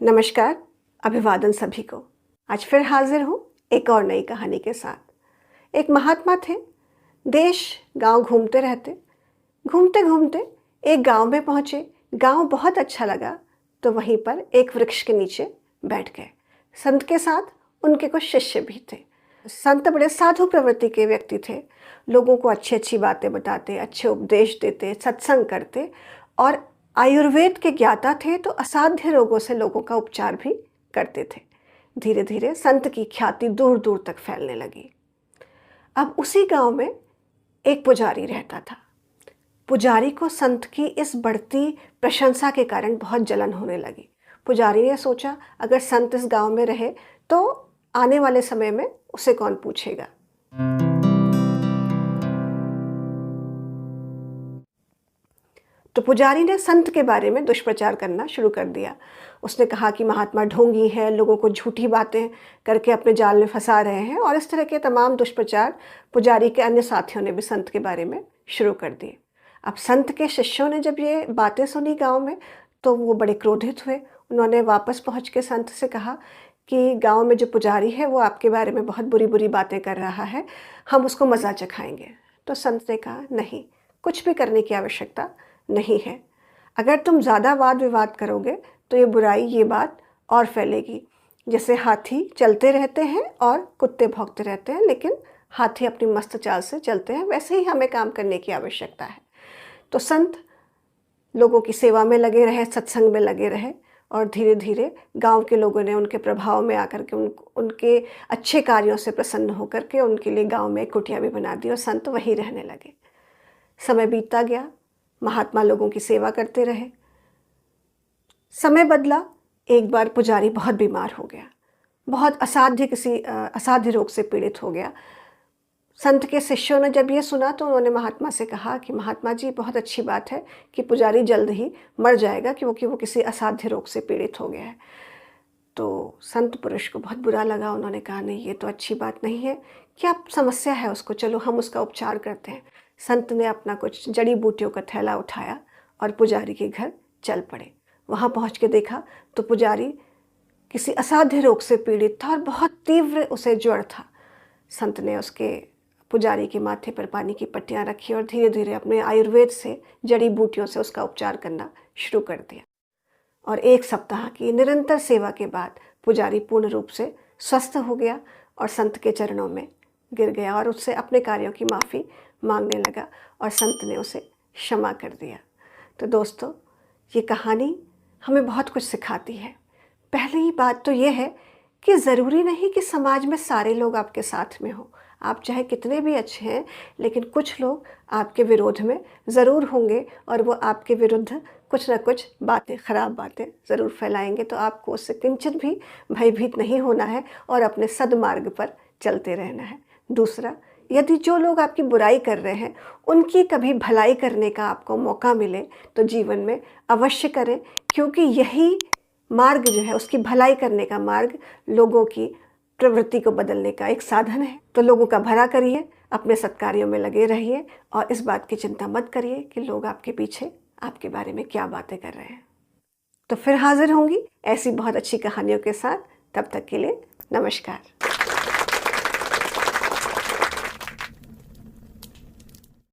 नमस्कार, अभिवादन सभी को। आज फिर हाजिर हूँ एक और नई कहानी के साथ। एक महात्मा थे, देश गांव घूमते रहते। घूमते घूमते एक गांव में पहुँचे। गांव बहुत अच्छा लगा तो वहीं पर एक वृक्ष के नीचे बैठ गए। संत के साथ उनके कुछ शिष्य भी थे। संत बड़े साधु प्रवृत्ति के व्यक्ति थे। लोगों को अच्छी अच्छी बातें बताते, अच्छे उपदेश देते, सत्संग करते और आयुर्वेद के ज्ञाता थे, तो असाध्य रोगों से लोगों का उपचार भी करते थे। धीरे धीरे संत की ख्याति दूर दूर तक फैलने लगी। अब उसी गांव में एक पुजारी रहता था। पुजारी को संत की इस बढ़ती प्रशंसा के कारण बहुत जलन होने लगी। पुजारी ने सोचा, अगर संत इस गांव में रहे तो आने वाले समय में उसे कौन पूछेगा। तो पुजारी ने संत के बारे में दुष्प्रचार करना शुरू कर दिया। उसने कहा कि महात्मा ढोंगी है, लोगों को झूठी बातें करके अपने जाल में फंसा रहे हैं, और इस तरह के तमाम दुष्प्रचार पुजारी के अन्य साथियों ने भी संत के बारे में शुरू कर दिए। अब संत के शिष्यों ने जब ये बातें सुनी गांव में, तो वो बड़े क्रोधित हुए। उन्होंने वापस पहुंच के संत से कहा कि गांव में जो पुजारी है वो आपके बारे में बहुत बुरी बुरी बातें कर रहा है, हम उसको मज़ा चखाएंगे। तो संत ने कहा, नहीं, कुछ भी करने की आवश्यकता नहीं है। अगर तुम ज़्यादा वाद विवाद करोगे तो ये बुराई, ये बात और फैलेगी। जैसे हाथी चलते रहते हैं और कुत्ते भौंकते रहते हैं, लेकिन हाथी अपनी मस्त चाल से चलते हैं, वैसे ही हमें काम करने की आवश्यकता है। तो संत लोगों की सेवा में लगे रहे, सत्संग में लगे रहे, और धीरे धीरे गांव के लोगों ने उनके प्रभाव में आकर के उनके अच्छे कार्यों से प्रसन्न होकर के उनके लिए गांव में एक कुटिया भी बना दी और संत वहीं रहने लगे। समय बीतता गया, महात्मा लोगों की सेवा करते रहे। समय बदला, एक बार पुजारी बहुत बीमार हो गया, बहुत असाध्य रोग से पीड़ित हो गया। संत के शिष्यों ने जब ये सुना तो उन्होंने महात्मा से कहा कि महात्मा जी, बहुत अच्छी बात है कि पुजारी जल्द ही मर जाएगा, क्योंकि वो किसी असाध्य रोग से पीड़ित हो गया है। तो संत पुरुष को बहुत बुरा लगा। उन्होंने कहा, नहीं, ये तो अच्छी बात नहीं है। क्या समस्या है उसको, चलो हम उसका उपचार करते हैं। संत ने अपना कुछ जड़ी बूटियों का थैला उठाया और पुजारी के घर चल पड़े। वहाँ पहुँच के देखा तो पुजारी किसी असाध्य रोग से पीड़ित था और बहुत तीव्र उसे ज्वर था। संत ने उसके पुजारी के माथे पर पानी की पट्टियाँ रखी और धीरे धीरे अपने आयुर्वेद से, जड़ी बूटियों से उसका उपचार करना शुरू कर दिया। और 1 सप्ताह की निरंतर सेवा के बाद पुजारी पूर्ण रूप से स्वस्थ हो गया और संत के चरणों में गिर गया और उससे अपने कार्यों की माफ़ी मांगने लगा, और संत ने उसे क्षमा कर दिया। तो दोस्तों, ये कहानी हमें बहुत कुछ सिखाती है। पहली बात तो ये है कि ज़रूरी नहीं कि समाज में सारे लोग आपके साथ में हों। आप चाहे कितने भी अच्छे हैं, लेकिन कुछ लोग आपके विरोध में ज़रूर होंगे और वो आपके विरुद्ध कुछ ना कुछ बातें, ख़राब बातें ज़रूर फैलाएंगे। तो आपको उससे किंचित भी भयभीत नहीं होना है और अपने सद्मार्ग पर चलते रहना है। दूसरा, यदि जो लोग आपकी बुराई कर रहे हैं उनकी कभी भलाई करने का आपको मौका मिले तो जीवन में अवश्य करें, क्योंकि यही मार्ग जो है, उसकी भलाई करने का मार्ग, लोगों की प्रवृत्ति को बदलने का एक साधन है। तो लोगों का भला करिए, अपने सत्कार्यों में लगे रहिए और इस बात की चिंता मत करिए कि लोग आपके पीछे आपके बारे में क्या बातें कर रहे हैं। तो फिर हाजिर होंगी ऐसी बहुत अच्छी कहानियों के साथ। तब तक के लिए नमस्कार।